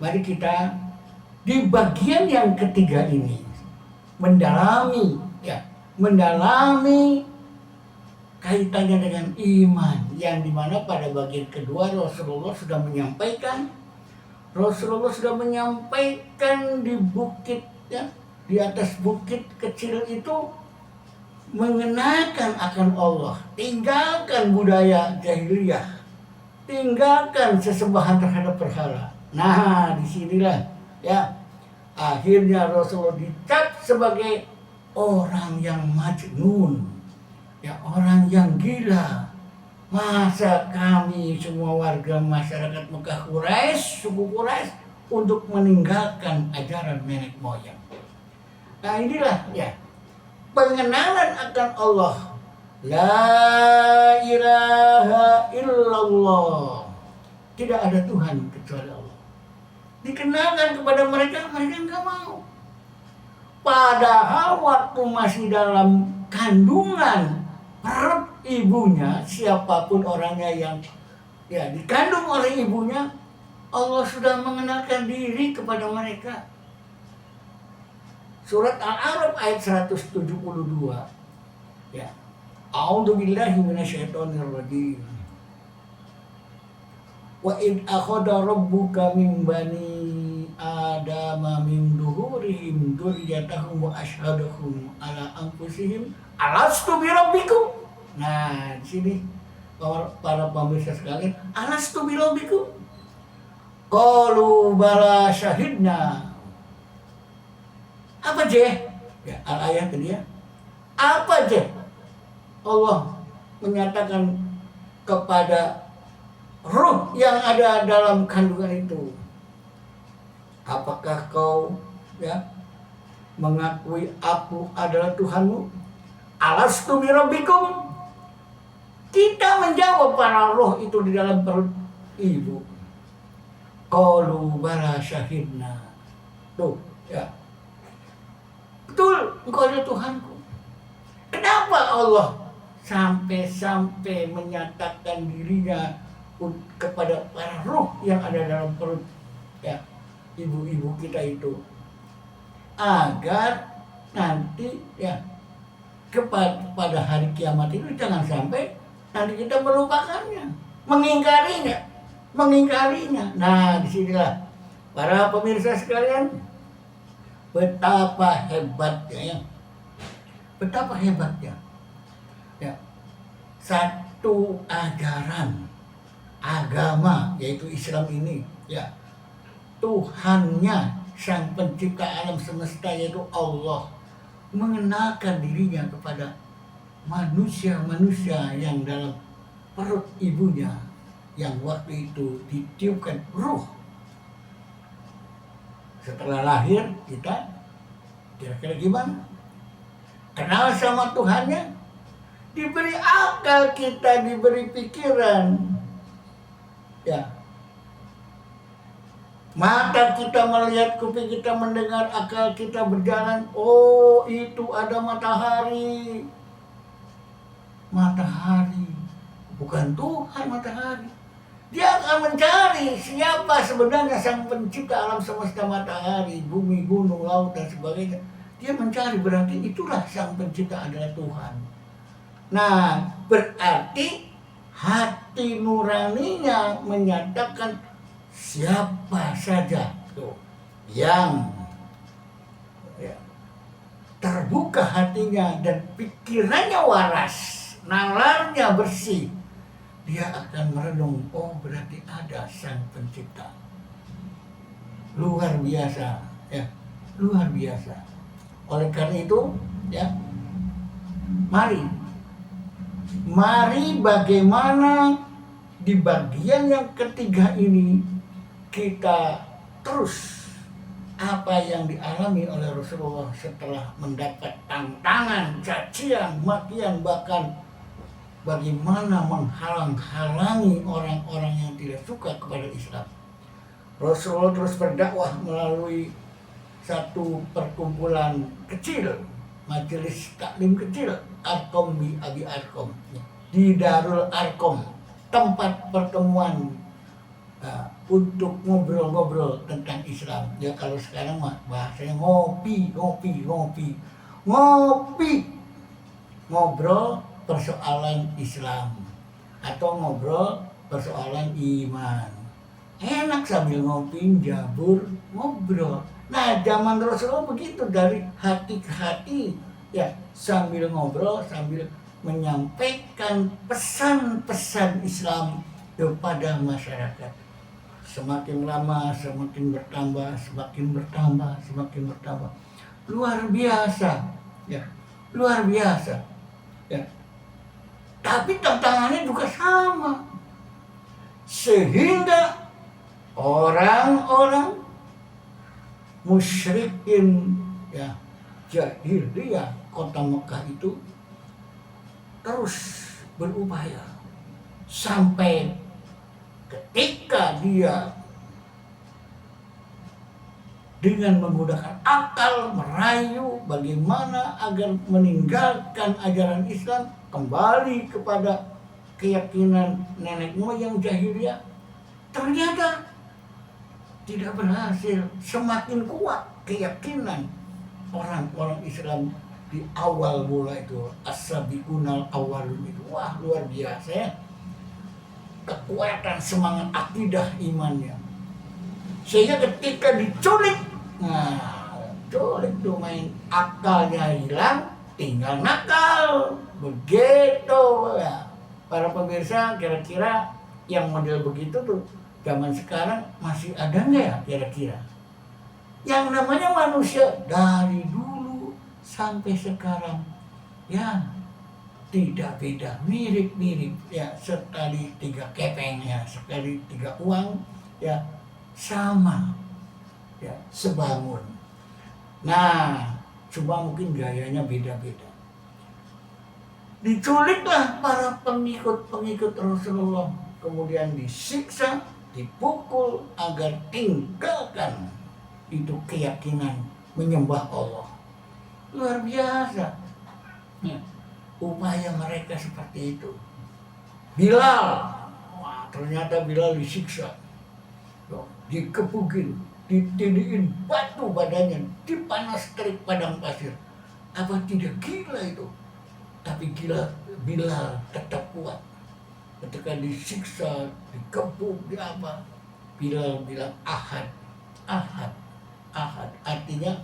Mari kita di bagian yang ketiga ini mendalami kaitannya dengan iman, yang dimana pada bagian kedua Rasulullah sudah menyampaikan di bukit, ya, di atas bukit kecil itu mengenakan akan Allah, tinggalkan budaya jahiliyah, tinggalkan sesembahan terhadap berhala. Nah, disinilah ya akhirnya Rasulullah dicap sebagai orang yang majnun, ya, orang yang gila. Masa kami semua warga masyarakat Mekah Quraisy, suku Quraisy, untuk meninggalkan ajaran nenek moyang. Nah, inilah ya pengenalan akan Allah. La ilaha illallah. Tidak ada Tuhan kecuali Allah. Dikenalkan kepada mereka, mereka enggak mau. Padahal waktu masih dalam kandungan perut ibunya, siapapun orangnya yang ya dikandung oleh ibunya, Allah sudah mengenalkan diri kepada mereka. Surat Al-A'raf ayat 172. Ya. A'udzubillahi minasyaitonirrajim. Wa id akhadha rabbuka min bani adama min duhurihim dzurriyyatahum wa asyhadahum ala anfusihim alastu bi rabbikum. Nah, di sini para pemirsa sekalian, alastu bi rabbikum? Qalu bala syahidna. Apa je? Ya, al-ayat tadi ya. Apa je? Allah menyatakan kepada ruh yang ada dalam kandungan itu. Apakah kau ya mengakui aku adalah Tuhanmu? Alastu bi rabbikum? Kita menjawab para roh itu di dalam perut ibu. Qalu bala syahidna. Tuh, ya. Betul, engkau adalah Tuhanku. Kenapa Allah sampai menyatakan dirinya kepada para roh yang ada dalam perut ya ibu-ibu kita itu, agar nanti ya pada hari kiamat itu jangan sampai nanti kita melupakannya, mengingkarinya. Nah, disinilah para pemirsa sekalian, betapa hebatnya ya satu agama yaitu Islam ini, ya, Tuhannya, sang pencipta alam semesta yaitu Allah, mengenalkan dirinya kepada manusia yang dalam perut ibunya, yang waktu itu ditiupkan ruh. Setelah lahir kita kira-kira gimana? Kenal sama Tuhannya, diberi akal kita, diberi pikiran, ya, mata kita melihat, kuping kita mendengar, akal kita berjalan. Oh, itu ada matahari, bukan Tuhan matahari. Dia akan mencari siapa sebenarnya sang pencipta alam semesta, matahari, bumi, gunung, laut, dan sebagainya. Dia mencari, berarti itulah sang pencipta adalah Tuhan. Nah, berarti hati nuraninya menyatakan siapa saja tuh yang ya, terbuka hatinya dan pikirannya waras, nalarnya bersih, dia akan merenung, oh berarti ada sang pencipta. Luar biasa, ya, luar biasa. Oleh karena itu, ya, mari bagaimana di bagian yang ketiga ini kita terus apa yang dialami oleh Rasulullah setelah mendapat tantangan, cacian, makian, bahkan bagaimana menghalang-halangi orang-orang yang tidak suka kepada Islam. Rasulullah terus berdakwah melalui satu perkumpulan kecil, majelis taklim kecil, Arkom bi Abi Arkom, di Darul Arkom, tempat pertemuan untuk ngobrol-ngobrol tentang Islam. Ya kalau sekarang mah bahasanya ngopi, ngobrol persoalan Islam atau ngobrol persoalan iman. Enak sambil ngopi, jabur, ngobrol. Nah, zaman Rasulullah begitu, dari hati ke hati, ya sambil ngobrol, sambil menyampaikan pesan-pesan Islam kepada masyarakat. Semakin lama semakin bertambah. Luar biasa, ya, luar biasa. Ya. Tapi tantangannya juga sama. Sehingga orang-orang musyrikin, ya, jahiliyah kota Mekah itu terus berupaya sampai ketika dia dengan menggunakan akal merayu bagaimana agar meninggalkan ajaran Islam, kembali kepada keyakinan nenek moyang jahiliyah, ternyata tidak berhasil. Semakin kuat keyakinan orang-orang Islam di awal mula itu, as-sabiqunal awwalun itu, wah luar biasa ya, kekuatan semangat akidah imannya, sehingga ketika diculik, culik tuh main akalnya hilang, tinggal nakal. Begitu ya para pemirsa, kira-kira yang model begitu tuh zaman sekarang masih ada nggak ya kira-kira? Yang namanya manusia dari dulu sampai sekarang ya tidak beda, mirip-mirip ya, sekali 3 kepeng ya, sekali 3 uang ya, sama ya, sebangun. Nah, cuma mungkin gayanya beda-beda. Diculiklah para pengikut Rasulullah, kemudian disiksa, dipukul agar tinggalkan itu keyakinan menyembah Allah. Luar biasa ya, upaya mereka seperti itu. Bilal, wah, ternyata Bilal disiksa, dikepukin, ditindihin batu badannya, dipanas terik padang pasir. Apa tidak gila itu? Tapi Bilal tetap kuat. Ketika disiksa, dikepuk, Bilal bilang ahad. Artinya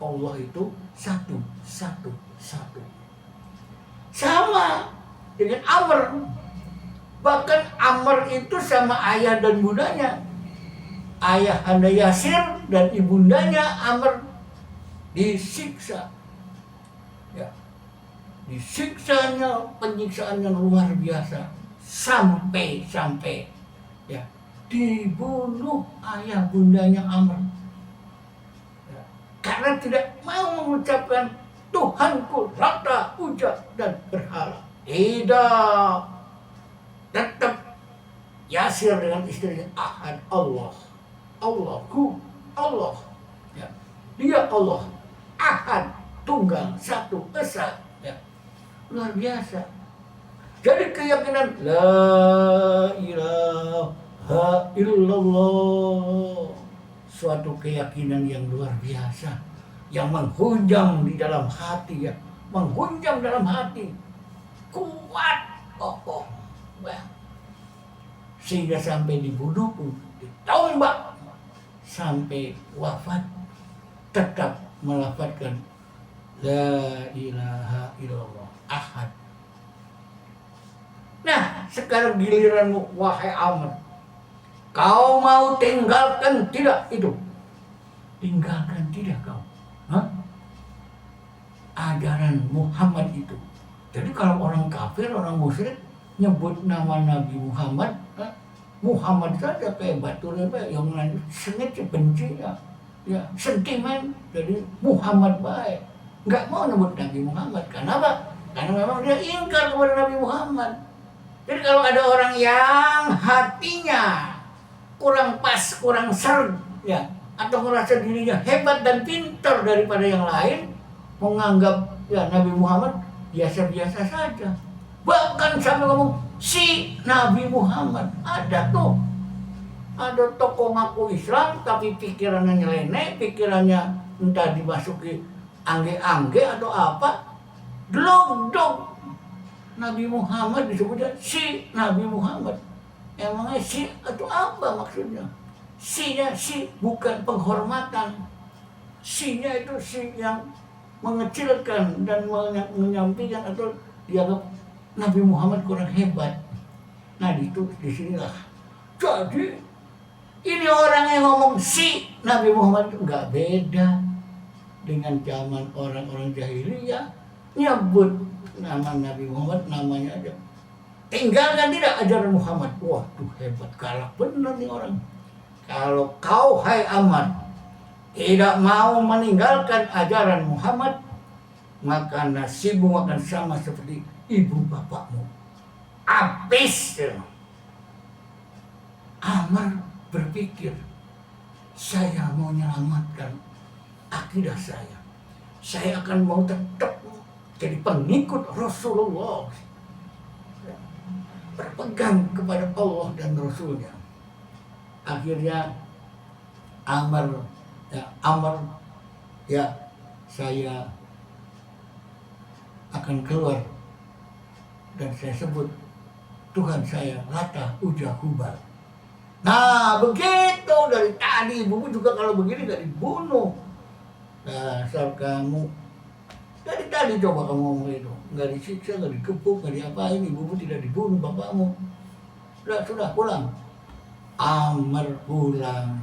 Allah itu satu. Sama dengan Amr. Bahkan Amr itu sama ayah dan bundanya. Ayah anda Yasir dan ibundanya Amr disiksa. Ya. Disiksanya, penyiksaannya luar biasa, sampai ya dibunuh ayah bundanya Amr ya, karena tidak mau mengucapkan Tuhanku Lata, Uja dan berhala. Tidak, tetap Yasir dengan istrinya ahad, Allahu Allah ya. Dia Allah ahad, tunggal, satu, esa ya. Luar biasa. Jadi keyakinan la ilaha illallah, suatu keyakinan yang luar biasa, yang menghunjam di dalam hati ya, kuat, kokoh, sehingga sampai dibunuh pun, ditombak sampai wafat, tetap melafazkan la ilaha illallah ahad. Nah, sekarang giliranmu wahai Amr, kau mau tinggalkan tidak itu? Tinggalkan tidak kau? Ajaran Muhammad itu. Jadi kalau orang kafir, orang musyrik nyebut nama Nabi Muhammad, Muhammad saja kayak batu yang lain sengaja benci ya, sentimen. Jadi Muhammad baik, nggak mau nyebut Nabi Muhammad. Kenapa? Karena memang dia ingkar kepada Nabi Muhammad. Jadi kalau ada orang yang hatinya kurang pas, kurang seret ya, atau merasa dirinya hebat dan pintar daripada yang lain, menganggap ya Nabi Muhammad biasa-biasa saja. Bahkan sampai ngomong si Nabi Muhammad, ada tuh Ada tokoh ngaku Islam tapi pikirannya nyeleneh, pikirannya entah dimasuki angge-angge atau apa. Dog. Nabi Muhammad disebutnya si Nabi Muhammad. Emangnya si atau apa maksudnya? Si-nya si bukan penghormatan. Si-nya itu si yang mengecilkan dan menyampaikan atau dianggap Nabi Muhammad kurang hebat. Nah itu disinilah. Jadi ini orang yang ngomong si Nabi Muhammad nggak beda dengan zaman orang-orang jahiliyah nyebut nama Nabi Muhammad namanya aja. Tinggalkan tidak ajaran Muhammad. Wah tuh hebat, galak bener nih orang. Kalau kau hai Ahmad tidak mau meninggalkan ajaran Muhammad, maka nasibmu akan sama seperti ibu bapakmu. Habis. Amr berpikir, saya mau menyelamatkan akidah saya. Saya akan mau tetap jadi pengikut Rasulullah, berpegang kepada Allah dan Rasulnya. Akhirnya Amr, saya akan keluar dan saya sebut Tuhan saya Lata, Uzza, Hubal. Nah begitu dari tadi ibu juga kalau begini gak dibunuh. Dasar kamu dari tadi coba kamu ngomong itu, gak disiksa, gak dikepuk, gak diapain, ibu tidak dibunuh bapakmu. Sudah pulang. Amr pulang.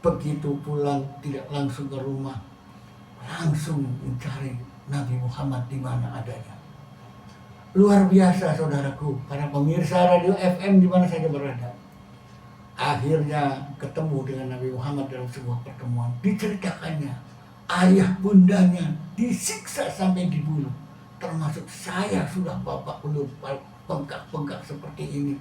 Begitu pulang tidak langsung ke rumah, langsung mencari Nabi Muhammad di mana adanya. Luar biasa saudaraku, para pemirsa radio FM di mana saja berada. Akhirnya ketemu dengan Nabi Muhammad dalam sebuah pertemuan. Diceritakannya ayah bundanya disiksa sampai dibunuh. Termasuk saya sudah bapak belum bengkak-bengkak seperti ini.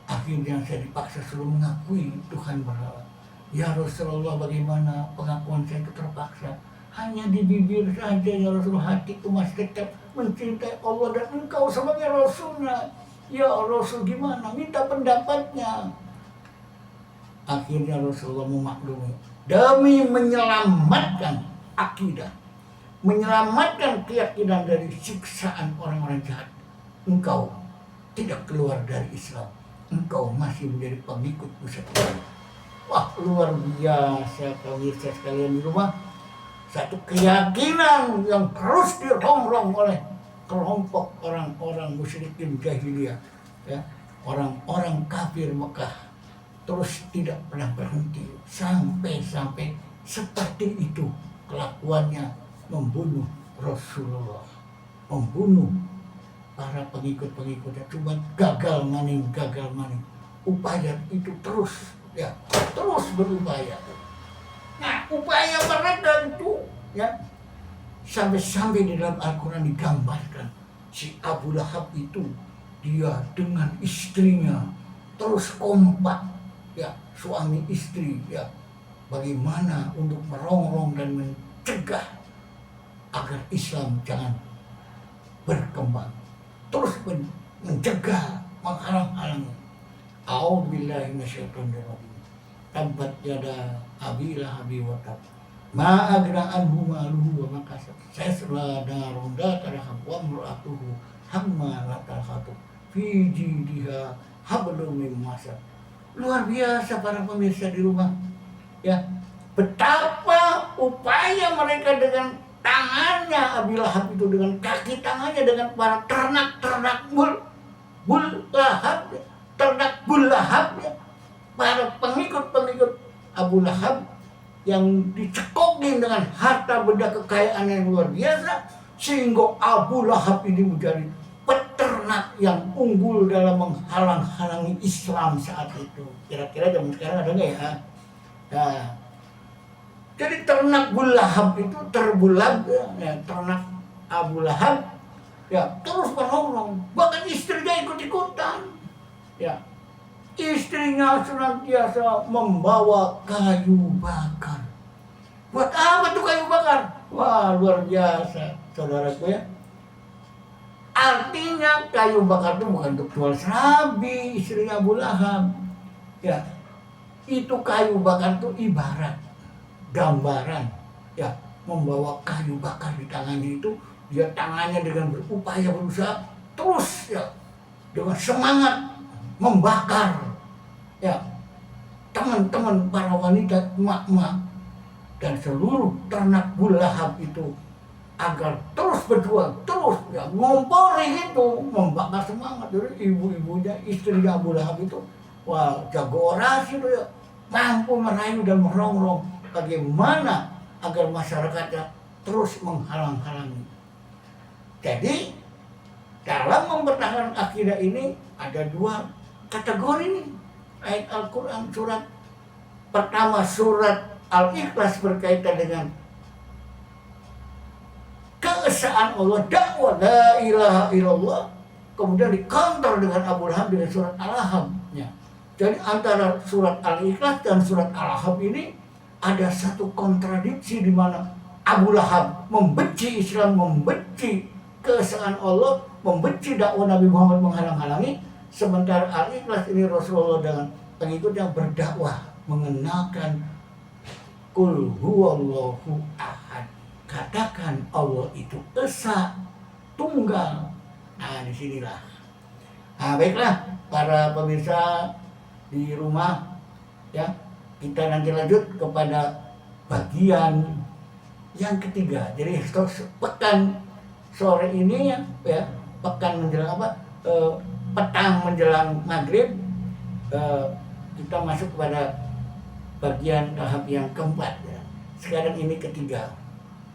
Akhirnya saya dipaksa suruh mengakui Tuhan berhala. Ya Rasulullah, bagaimana pengakuan saya itu terpaksa. Hanya di bibir saja ya Rasulullah, hatiku masih tetap mencintai Allah dan engkau sebagai Rasulnya. Ya Rasul gimana, minta pendapatnya. Akhirnya Rasulullah memaklumi demi menyelamatkan akidah, menyelamatkan keyakinan dari siksaan orang-orang jahat. Engkau tidak keluar dari Islam, engkau masih menjadi pengikut Buset. Wah luar biasa pemirsa sekalian di rumah. Satu keyakinan yang terus dirongrong oleh kelompok orang-orang musyrikin jahiliyah, ya, orang-orang kafir Mekah. Terus tidak pernah berhenti sampai seperti itu kelakuannya, membunuh Rasulullah, membunuh para pengikut-pengikutnya. Cuma gagal maning. Upaya itu terus berupaya. Nah upaya mereka itu ya sampai di dalam Al-Quran digambarkan si Abu Lahab itu dia dengan istrinya terus kompak. Ya, suami istri ya, bagaimana untuk merongrong dan mencegah agar Islam jangan berkembang, terus mencegah, menghalang-halangi. A'udzubillahi minasyaitonir rajim. Tabbat yada Abi Lahab wa tab. Ma aghna anhu maluhu wa ma kasab. Sayasla narun dzata lahab wa imra'atuhu hammalatal hatab. Fi jidha hablum min masad. Luar biasa para pemirsa di rumah. Ya, betapa upaya mereka dengan tangannya Abi Lahab itu, dengan kaki tangannya, dengan para ternak bul Lahab, ternak bul Lahab, ya, para pengikut Abu Lahab yang dicekokin dengan harta benda kekayaan yang luar biasa, sehingga Abu Lahab ini menjadi peternak yang unggul dalam menghalang-halangi Islam saat itu. Kira-kira zaman sekarang ada nggak ya? Nah, jadi ternak Abu Lahab itu terbulag, ya, ternak Abu Lahab ya terus merongrong, bahkan istrinya ikut-ikutan. Ya, istrinya senantiasa membawa kayu bakar. Buat apa tuh kayu bakar? Wah luar biasa, saudaraku ya. Artinya kayu bakar itu bukan untuk jual serabi istrinya Abu Lahab. Ya, Itu kayu bakar itu ibarat gambaran, ya, membawa kayu bakar di tangannya itu, dia tangannya dengan berupaya berusaha terus, ya, dengan semangat membakar, ya, teman-teman para wanita, emak-emak dan seluruh ternak Abu Lahab itu agar terus berjuang, terus, ya, ngompori itu, membakar semangat. Jadi ibu-ibunya, istri Abu Lahab itu, wah, jago orasi itu, ya, mampu merayu dan merongrong bagaimana agar masyarakatnya terus menghalang-halangi. Jadi dalam mempertahankan akidah ini ada dua kategori nih. Ayat Al-Quran surat pertama, surat Al-Ikhlas, berkaitan dengan keesaan Allah, dakwah la ilaha illallah. Kemudian dikontor dengan Abu Lahab dengan surat Al-Lahab. Jadi antara surat Al-Ikhlas dan surat Al-Lahab ini ada satu kontradiksi, di mana Abu Lahab membenci Islam, membenci keesaan Allah, membenci dakwah Nabi Muhammad, menghalang-halangi. Sementara Al-Ikhlas ini Rasulullah dengan pengikutnya berdakwah, mengenalkan Qul huwallahu ahad. Katakan Allah itu esa, tunggal. Nah, disinilah. Nah, baiklah para pemirsa di rumah, ya, kita nanti lanjut kepada bagian yang ketiga. Jadi pekan sore ini, ya, pekan menjelang apa? Petang menjelang maghrib, kita masuk kepada bagian tahap yang keempat, ya. Sekarang ini ketiga.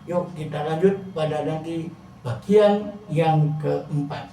Yuk kita lanjut pada nanti bagian yang keempat.